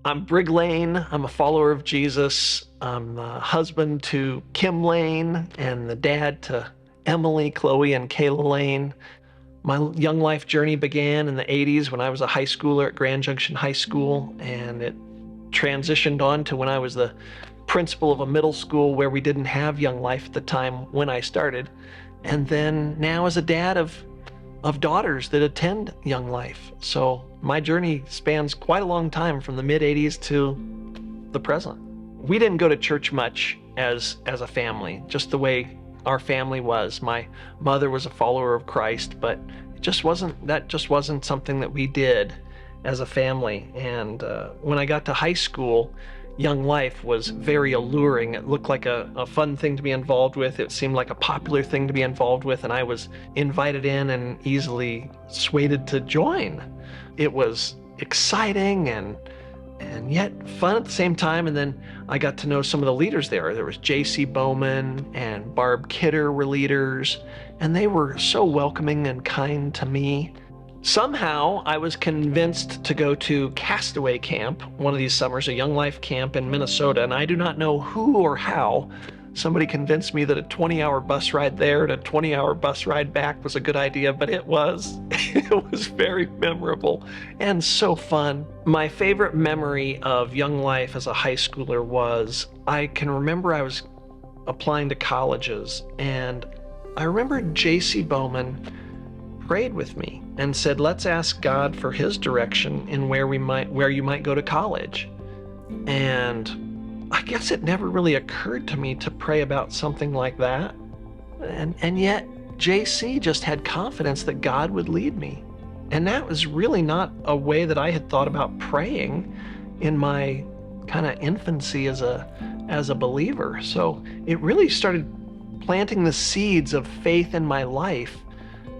I'm Brig Leane. I'm a follower of Jesus. I'm the husband to Kim Lane and the dad to Emily, Chloe, and Kayla Lane. My young life journey began in the 80s when I was a high schooler at Grand Junction High School, and it transitioned on to when I was the principal of a middle school where we didn't have Young Life at the time when I started. And then now as a dad of daughters that attend Young Life. So my journey spans quite a long time from the mid 80s to the present. We didn't go to church much as a family, just the way our family was. My mother was a follower of Christ, but that just wasn't something that we did as a family. And when I got to high school, Young Life was very alluring. It looked like a fun thing to be involved with. It seemed like a popular thing to be involved with, and I was invited in and easily swayed to join. It was exciting and yet fun at the same time. And then I got to know some of the leaders there. There was J.C. Bowman and Barb Kidder were leaders, and they were so welcoming and kind to me. Somehow I was convinced to go to Castaway Camp one of these summers, a Young Life camp in Minnesota, and I do not know who or how somebody convinced me that a 20-hour bus ride there and a 20-hour bus ride back was a good idea, but it was very memorable and so fun. My favorite memory of Young Life as a high schooler was I can remember I was applying to colleges, and I remember J.C. Bowman prayed with me and said, let's ask God for his direction in where you might go to college. And I guess it never really occurred to me to pray about something like that. And yet JC just had confidence that God would lead me. And that was really not a way that I had thought about praying in my kind of infancy as a believer. So it really started planting the seeds of faith in my life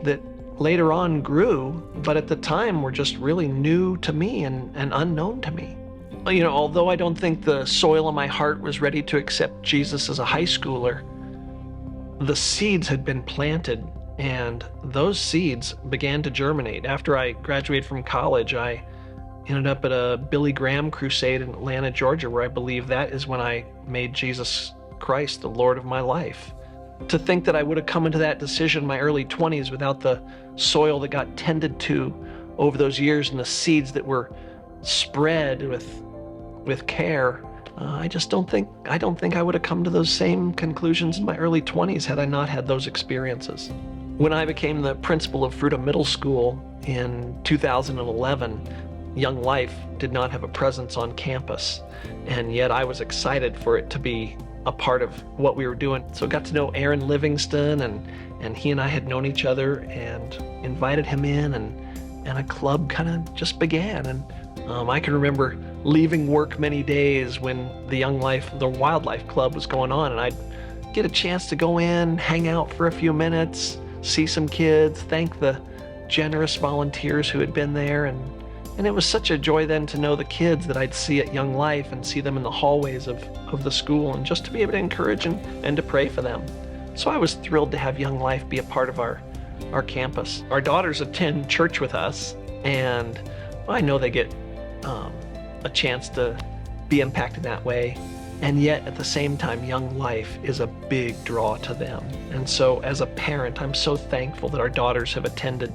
that later on grew, but at the time were just really new to me and unknown to me. You know, although I don't think the soil of my heart was ready to accept Jesus as a high schooler, the seeds had been planted, and those seeds began to germinate. After I graduated from college, I ended up at a Billy Graham crusade in Atlanta, Georgia, where I believe that is when I made Jesus Christ the Lord of my life. To think that I would have come into that decision in my early 20s without the soil that got tended to over those years and the seeds that were spread with care, I don't think I would have come to those same conclusions in my early 20s had I not had those experiences. When I became the principal of Fruita Middle School in 2011, Young Life did not have a presence on campus, and yet I was excited for it to be a part of what we were doing. So I got to know Aaron Livingston, and he and I had known each other and invited him in, and a club kind of just began. And I can remember leaving work many days when the Wildlife Club was going on, and I'd get a chance to go in, hang out for a few minutes, see some kids, thank the generous volunteers who had been there, and it was such a joy then to know the kids that I'd see at Young Life and see them in the hallways of the school, and just to be able to encourage and to pray for them. So I was thrilled to have Young Life be a part of our campus. Our daughters attend church with us, and I know they get a chance to be impacted that way. And yet at the same time, Young Life is a big draw to them. And so as a parent, I'm so thankful that our daughters have attended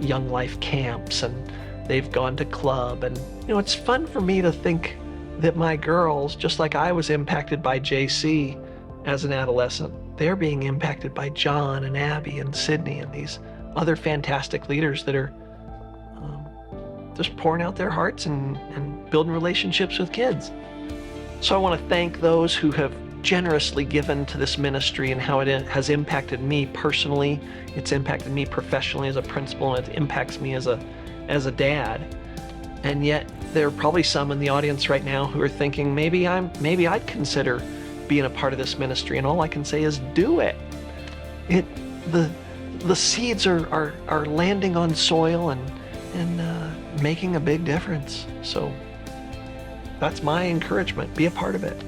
Young Life camps and they've gone to club. And it's fun for me to think that my girls, just like I was impacted by JC as an adolescent, they're being impacted by John and Abby and Sydney and these other fantastic leaders that are just pouring out their hearts and building relationships with kids. So I want to thank those who have generously given to this ministry and how it has impacted me personally. It's impacted me professionally as a principal, and it impacts me as a dad. And yet there are probably some in the audience right now who are thinking, maybe I'd consider being a part of this ministry. And all I can say is do it. The seeds are landing on soil and making a big difference. So that's my encouragement. Be a part of it.